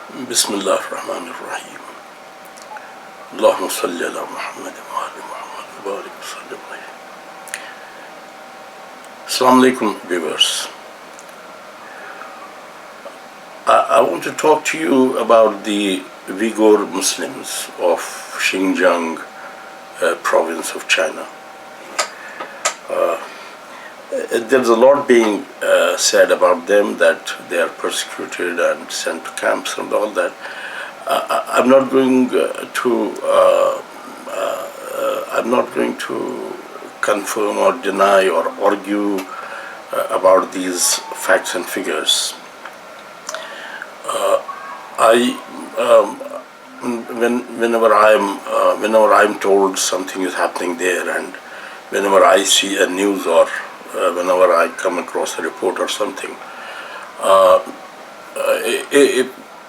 بسم الله الرحمن الرحيم. اللهم صل على محمد وآل محمد وبارك وسلم عليه. Assalamu alaikum, viewers. I want to talk to you about the Uyghur Muslims of Xinjiang province of China. There's a lot being said about them, that they are persecuted and sent to camps and all that. I'm not going to confirm or deny or argue about these facts and figures. Whenever I'm told something is happening there, and whenever I see a news or whenever I come across a report or something,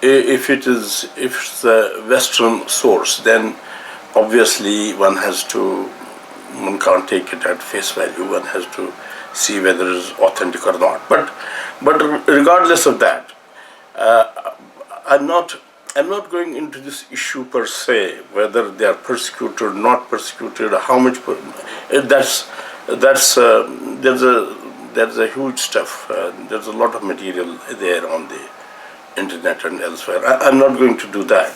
if it's a Western source, then obviously one can't take it at face value. One has to see whether it is authentic or not. But regardless of that, I'm not going into this issue per se, whether they are persecuted or not persecuted, how much. There's a huge stuff. There's a lot of material there on the internet and elsewhere. I'm not going to do that.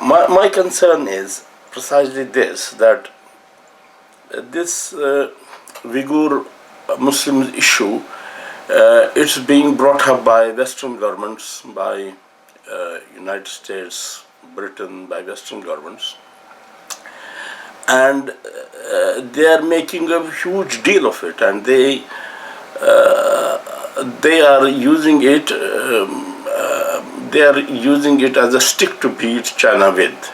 My concern is precisely this, that this Uyghur Muslims issue, it's being brought up by Western governments, by United States, Britain, by Western governments, and they are making a huge deal of it, and they are using it. They are using it as a stick to beat China with.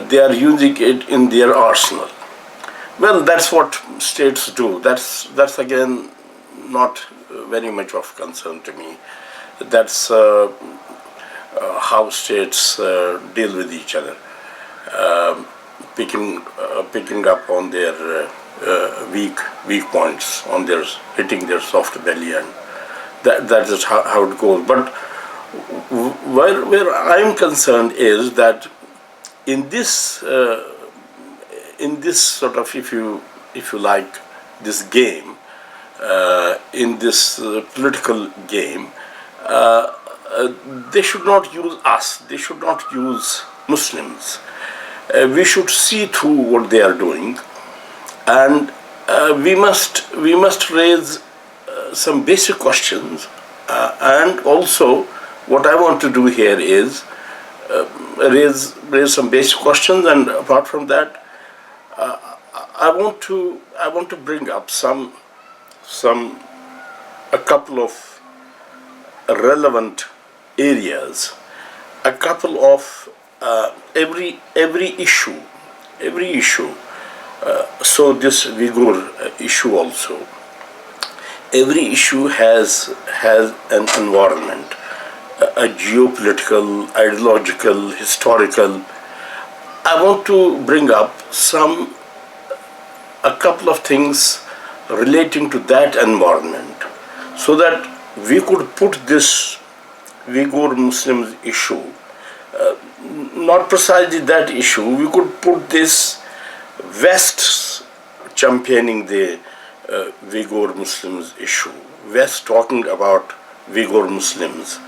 They are using it in their arsenal. Well, that's what states do. That's again not very much of concern to me. That's how states deal with each other, picking up on their weak points, on their hitting their soft belly, and that is how it goes. But where I'm concerned is that in this sort of, if you like, this game, in this political game, they should not use us. They should not use Muslims. We should see through what they are doing, and we must raise some basic questions. And also, what I want to do here is raise some basic questions, and apart from that, I want to bring up a couple of relevant areas, a couple of every issue. So this Uyghur issue also. Every issue has an environment, a geopolitical, ideological, historical. I want to bring up a couple of things relating to that environment, so that we could put this Uyghur Muslims issue, not precisely that issue, we could put this West championing the Uyghur Muslims issue, West talking about Uyghur Muslims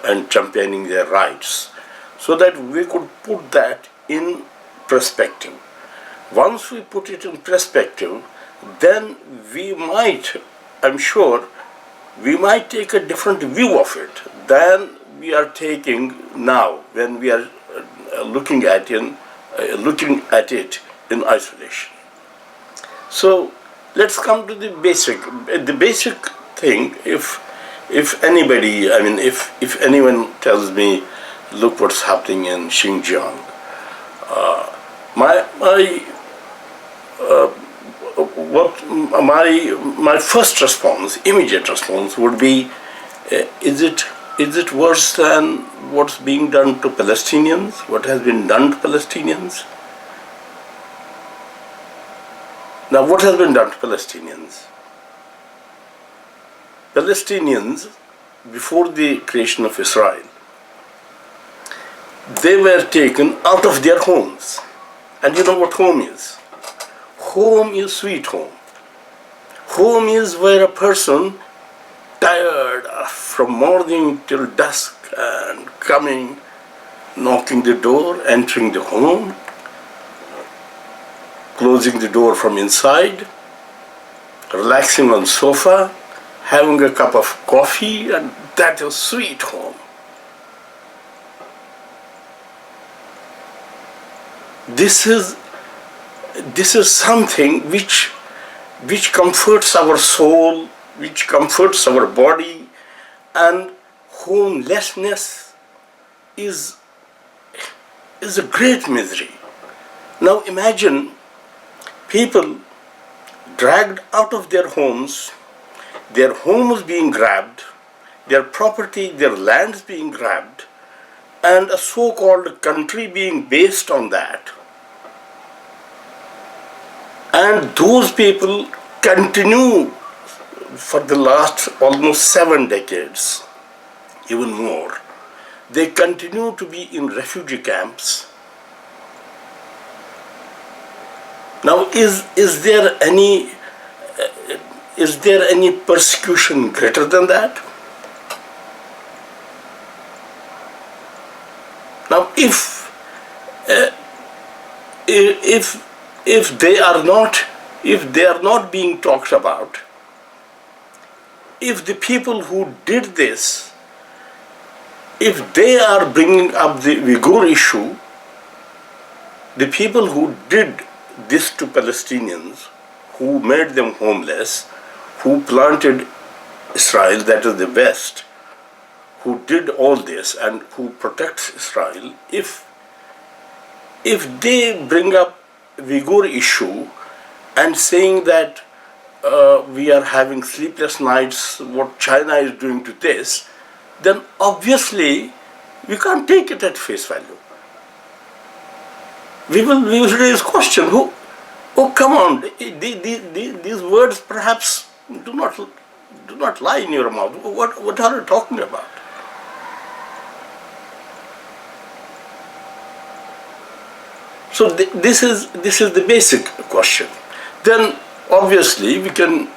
and championing their rights, so that we could put that in perspective. Once we put it in perspective, then we might, I'm sure, we might take a different view of it than we are taking now, when we are looking at it in isolation. So let's come to the basic thing. If anybody, if anyone tells me, look what's happening in Xinjiang, my first response, immediate response, would be, is it worse than what's being done to Palestinians? What has been done to Palestinians? Now, what has been done to Palestinians? Palestinians before the creation of Israel, they were taken out of their homes. And you know what home is? Home is sweet home. Home is where a person, tired from morning till dusk and coming, knocking the door, entering the home, closing the door from inside, relaxing on sofa, having a cup of coffee, and that is sweet home. This is something which comforts our soul, which comforts our body, and homelessness is a great misery. Now imagine people dragged out of their homes being grabbed, their property, their lands being grabbed, and a so-called country being based on that. And those people continue for the last almost 7 decades, even more. They continue to be in refugee camps. Now, is there any persecution greater than that? Now, if they are not being talked about, if the people who did this, if they are bringing up the Uyghur issue, the people who did this to Palestinians, who made them homeless, who planted Israel, that is the West, who did all this and who protects Israel, if they bring up Uyghur issue and saying that we are having sleepless nights, what China is doing to this, then obviously we can't take it at face value. We will raise question. Oh, come on! These words perhaps do not lie in your mouth. What are you talking about? So this is the basic question. Then obviously we can.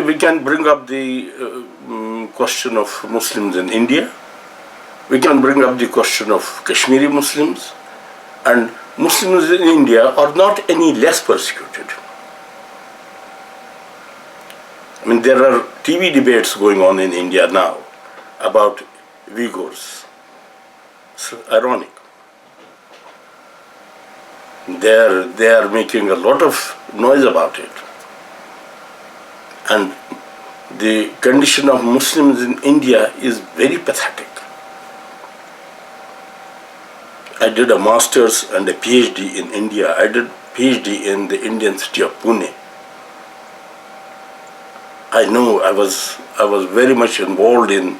We can bring up the question of Muslims in India. We can bring up the question of Kashmiri Muslims, and Muslims in India are not any less persecuted. I mean, there are TV debates going on in India now about Uyghurs. It's ironic. They are making a lot of noise about it. And the condition of Muslims in India is very pathetic. I did a master's and a PhD in India. I did PhD in the Indian city of Pune. I know I was very much involved in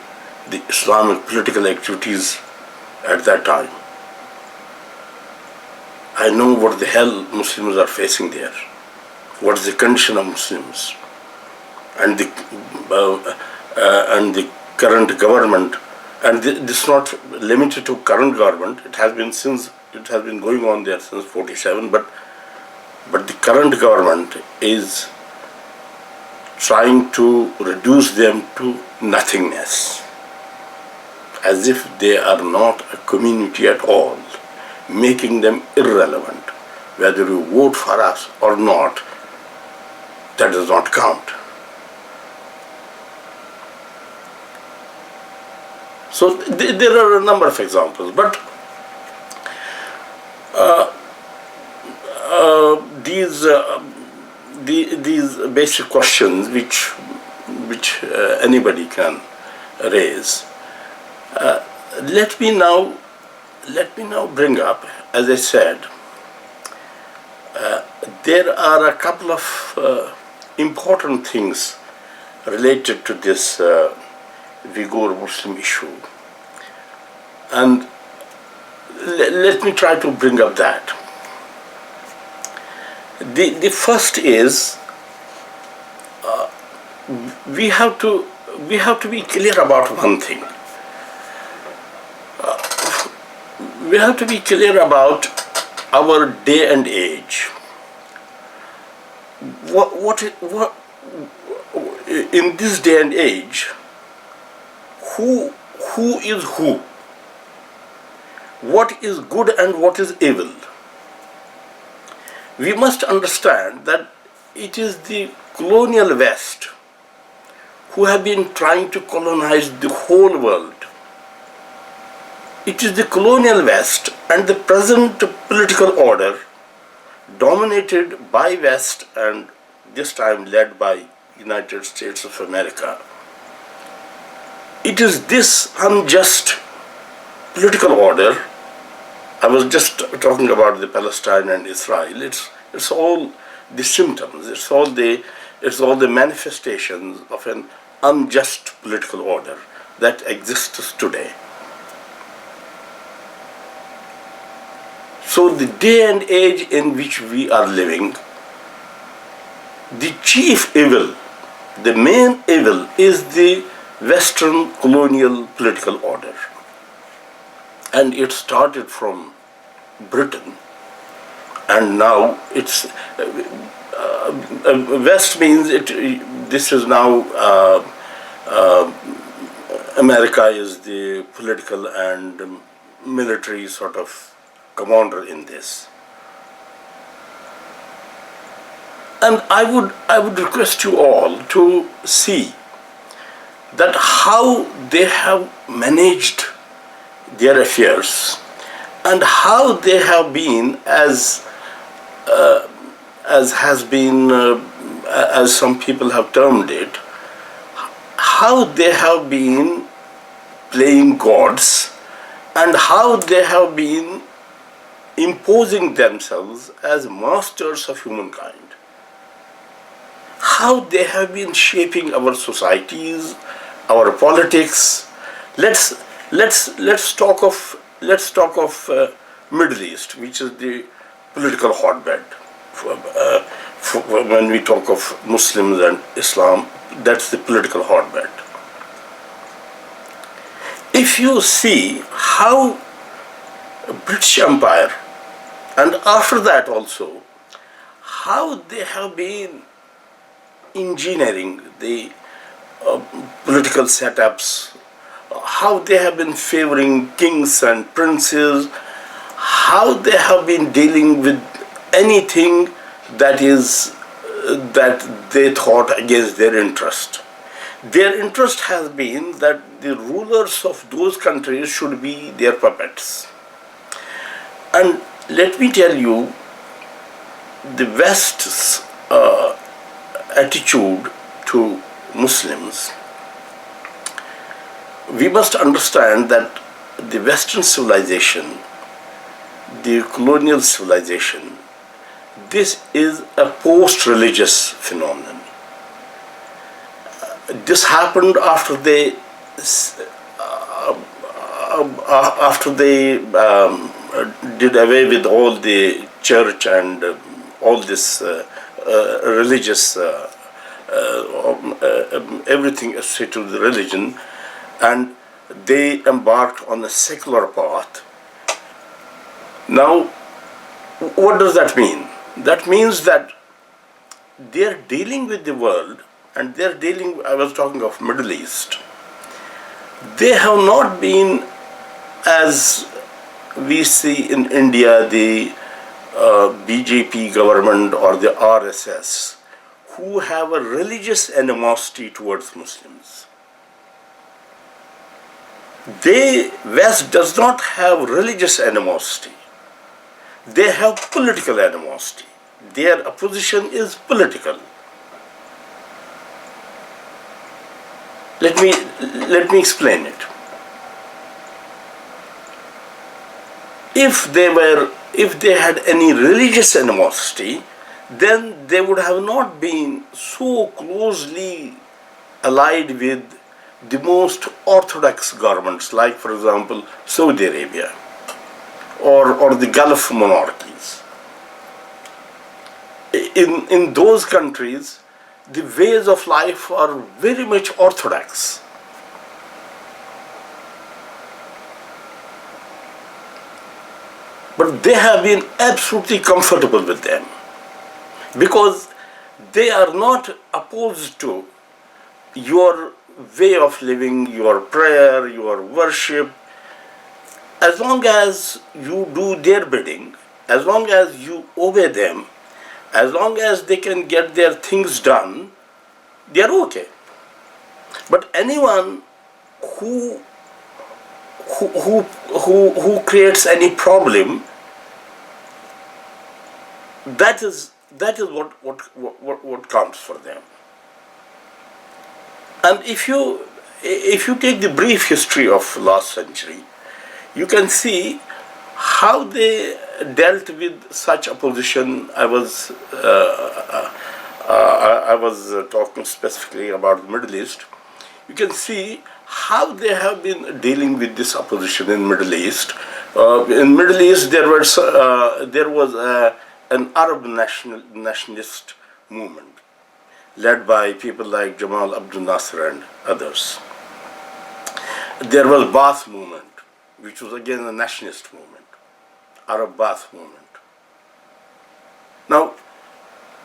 the Islamic political activities at that time. I know what the hell Muslims are facing there. What is the condition of Muslims? And the current government, and this is not limited to current government. It has been going on there since '47. But the current government is trying to reduce them to nothingness, as if they are not a community at all, making them irrelevant. Whether you vote for us or not, that does not count. So there are a number of examples, but these basic questions which anybody can raise. Let me now bring up, as I said, there are a couple of important things related to this Uyghur Muslim issue, and let me try to bring up that. The first is we have to be clear about one thing. We have to be clear about our day and age. What in this day and age, who is who? What is good and what is evil? We must understand that it is the colonial West who have been trying to colonize the whole world. It is the colonial West and the present political order dominated by West and this time led by United States of America. It is this unjust political order. I was just talking about the Palestine and Israel. It's all the symptoms. It's all the manifestations of an unjust political order that exists today. So the day and age in which we are living, the chief evil, the main evil is the Western colonial political order. And it started from Britain, and now it's West means it. This is now America is the political and military sort of commander in this. And I would request you all to see that how they have managed their affairs and how they have been as has been as some people have termed it, how they have been playing gods and how they have been imposing themselves as masters of humankind. How they have been shaping our societies, our politics. Let's talk of Middle East, which is the political hotbed. When we talk of Muslims and Islam, that's the political hotbed. If you see how British Empire, and after that also, how they have been engineering the political setups, how they have been favoring kings and princes, how they have been dealing with anything that they thought against their interest. Their interest has been that the rulers of those countries should be their puppets. And let me tell you, the West's attitude to Muslims, we must understand that the Western civilization, the colonial civilization, this is a post-religious phenomenon. This happened after they did away with all the church and all this religious everything associated with religion, and they embarked on a secular path. Now, what does that mean? That means that they're dealing with the world, and they're dealing, I was talking of Middle East. They have not been, as we see in India, the BJP government or the RSS, who have a religious animosity towards Muslims. West does not have religious animosity. They have political animosity. Their opposition is political. Let me explain it. If they had any religious animosity, then they would have not been so closely allied with the most orthodox governments, like, for example, Saudi Arabia or the Gulf monarchies. In those countries, the ways of life are very much orthodox. But they have been absolutely comfortable with them because they are not opposed to your way of living, your prayer, your worship. As long as you do their bidding, as long as you obey them, as long as they can get their things done, they are okay. But anyone who creates any problem, that is what counts for them. And if you take the brief history of last century, you can see how they dealt with such opposition. I was talking specifically about the Middle East. You can see how they have been dealing with this opposition in Middle East. In Middle East, there was an Arab nationalist movement led by people like Jamal Abdel Nasser and others. There was Baath movement, which was again a nationalist movement, Arab Baath movement. Now,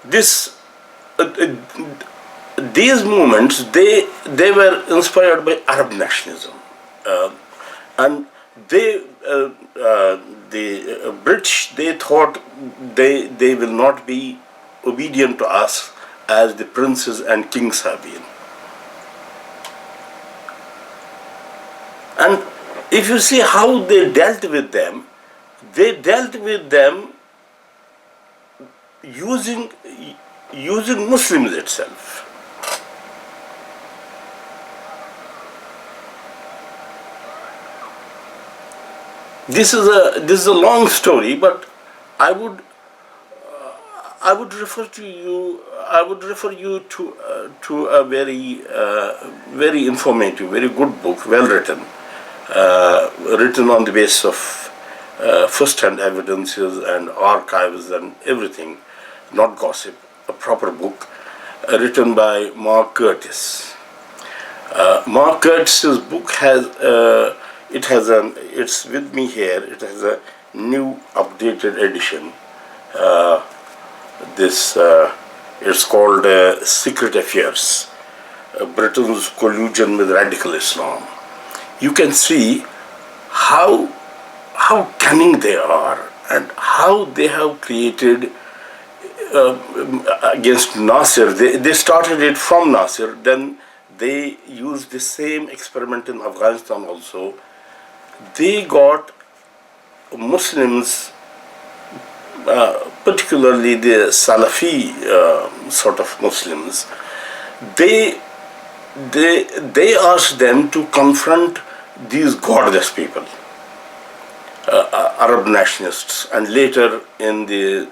these movements, they were inspired by Arab nationalism, and the British, they thought they will not be obedient to us as the princes and kings have been. And if you see how they dealt with them using Muslims itself. This is a long story, but I would refer you to a very informative, very good book, well written, written on the basis of first-hand evidences and archives and everything, not gossip. A proper book written by Mark Curtis. Mark Curtis's book it's with me here. It has a new updated edition. It's called Secret Affairs, Britain's Collusion with Radical Islam. You can see how cunning they are and how they have created against Nasser. They started it from Nasser, then they used the same experiment in Afghanistan also. They got Muslims, particularly the Salafi sort of Muslims, they asked them to confront these godless people, Arab nationalists, and later in the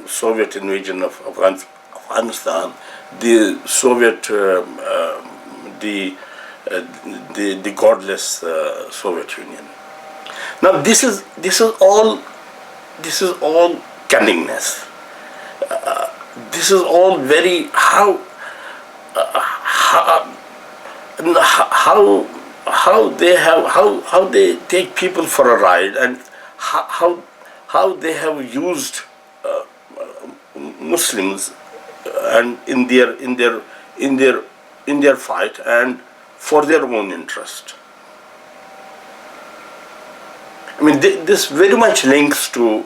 Soviet invasion of Afghanistan, the Soviet, the godless Soviet Union. Now this is all cunningness. This is all very how they take people for a ride, and how they have used Muslims and in their fight and for their own interest. I mean, this very much links to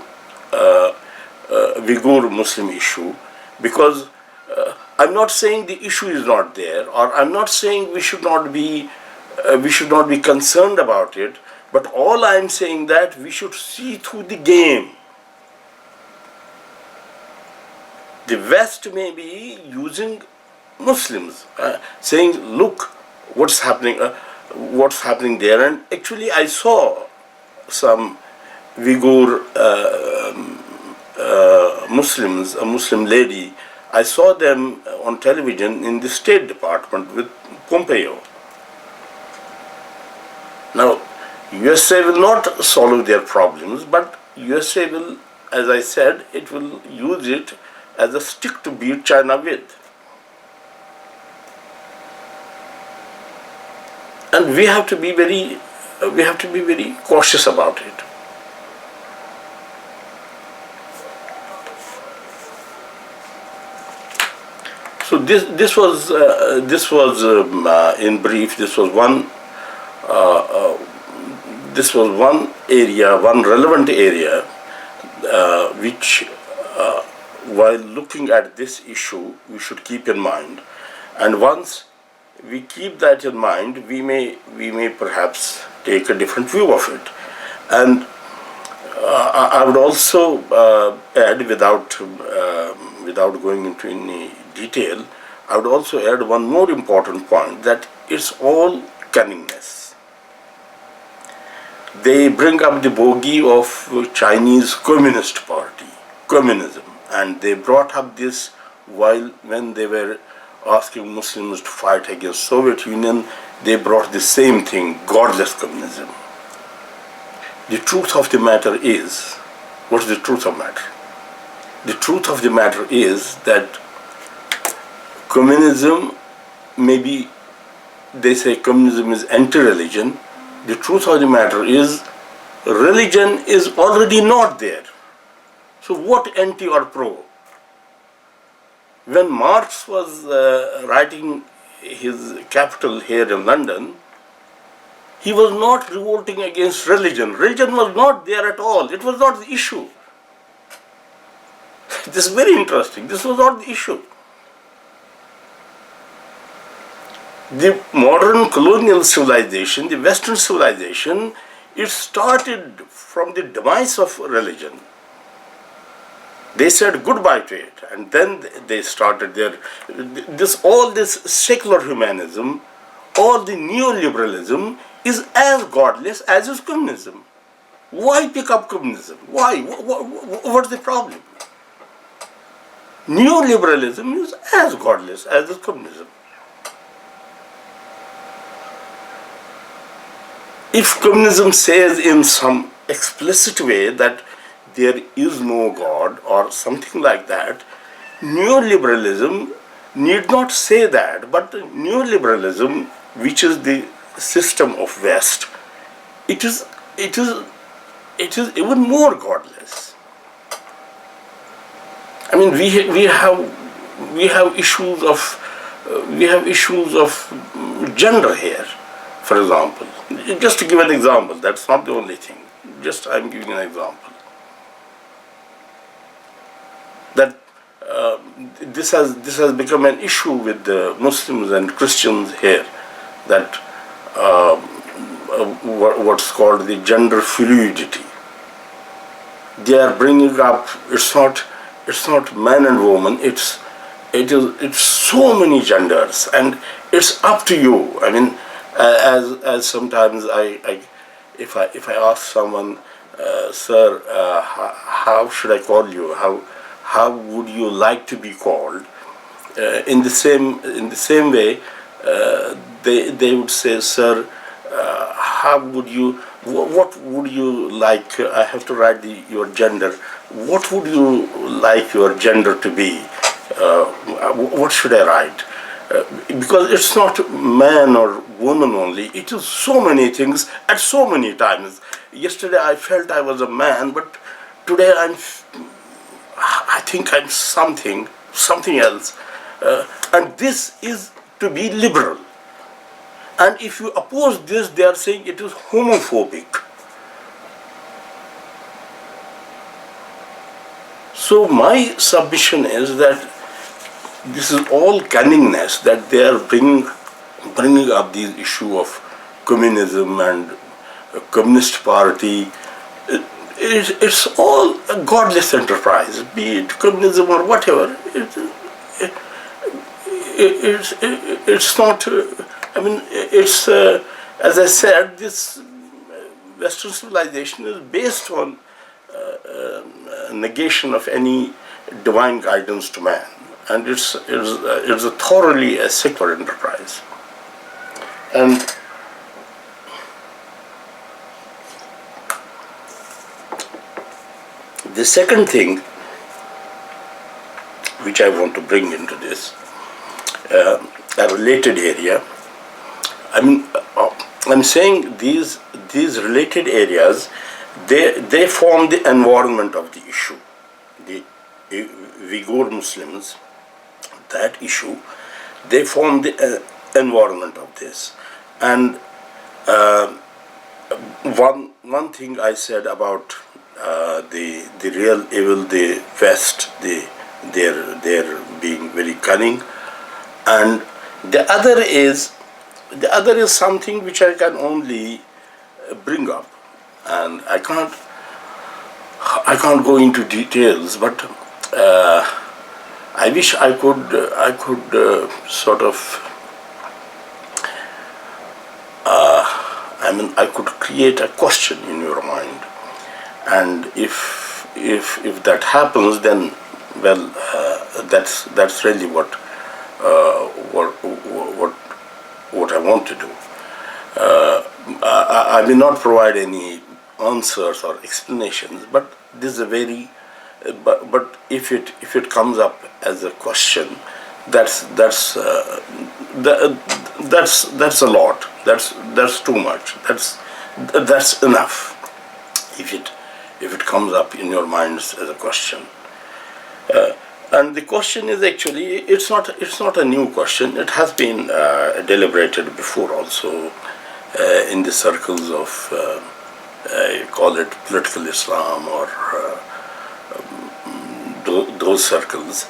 Uyghur Muslim issue, because I'm not saying the issue is not there, or I'm not saying we should not be concerned about it, but all I'm saying that we should see through the game. The West may be using Muslims, saying, look, what's happening there. And actually I saw some Uyghur Muslims, a Muslim lady, I saw them on television in the State Department with Pompeo. Now, USA will not solve their problems, but USA will, as I said, it will use it as a stick to beat China with. and we have to be very cautious about it. So this was in brief. This was one area, one relevant area, which, while looking at this issue, we should keep in mind. And once we keep that in mind, we may perhaps take a different view of it. And I would also add, without going into any detail, I would also add one more important point, that it's all cunningness. They bring up the bogey of Chinese Communist Party, communism, and they brought up this when they were asking Muslims to fight against Soviet Union. They brought the same thing, godless communism. The truth of the matter is, what's the truth of the matter? The truth of the matter is that communism, maybe they say communism is anti-religion. The truth of the matter is, religion is already not there. So what anti or pro? When Marx was writing his Capital here in London, he was not revolting against religion. Religion was not there at all. It was not the issue. This is very interesting. This was not the issue. The modern colonial civilization, the Western civilization, it started from the demise of religion. They said goodbye to it, and then they started all this secular humanism, all the neoliberalism is as godless as is communism. Why pick up communism? Why? What's the problem? Neoliberalism is as godless as is communism. If communism says in some explicit way that there is no God or something like that, neoliberalism need not say that, but neoliberalism, which is the system of West, it is even more godless. I mean, we have issues of gender here, for example. Just to give an example, that's not the only thing. Just I'm giving an example. That this has become an issue with the Muslims and Christians here. That what's called the gender fluidity. They are bringing up. It's not man and woman. It's so many genders, and it's up to you. I mean, as sometimes if I ask someone, sir, how should I call you? How would you like to be called? In the same way, they would say, sir, what would you like? I have to write your gender. What would you like your gender to be? What should I write? Because it's not man or woman only, it is so many things at so many times. Yesterday I felt I was a man, but today I think I'm something else. And this is to be liberal. And if you oppose this, they are saying it is homophobic. So my submission is that this is all cunningness, that they are bringing up this issue of communism and communist party. It's all a godless enterprise, be it communism or whatever. It's not. I mean, it's as I said, this Western civilization is based on negation of any divine guidance to man. And it's a thoroughly a secular enterprise. And the second thing which I want to bring into this, a related area, I mean, I'm saying these related areas, they form the environment of the issue. The Uyghur Muslims, that issue, they form the environment of this. And one thing I said about the real evil, the West, they're being very cunning, and the other is something which I can only bring up, and I can't go into details, but I wish I could sort of. I could create a question in your mind, and if that happens, then well, that's really what I want to do. I will not provide any answers or explanations, but this is a very. But if it comes up as a question, that's a lot. That's too much. That's enough. If it comes up in your minds as a question, and the question is actually it's not a new question. It has been deliberated before also in the circles of you call it political Islam or those circles.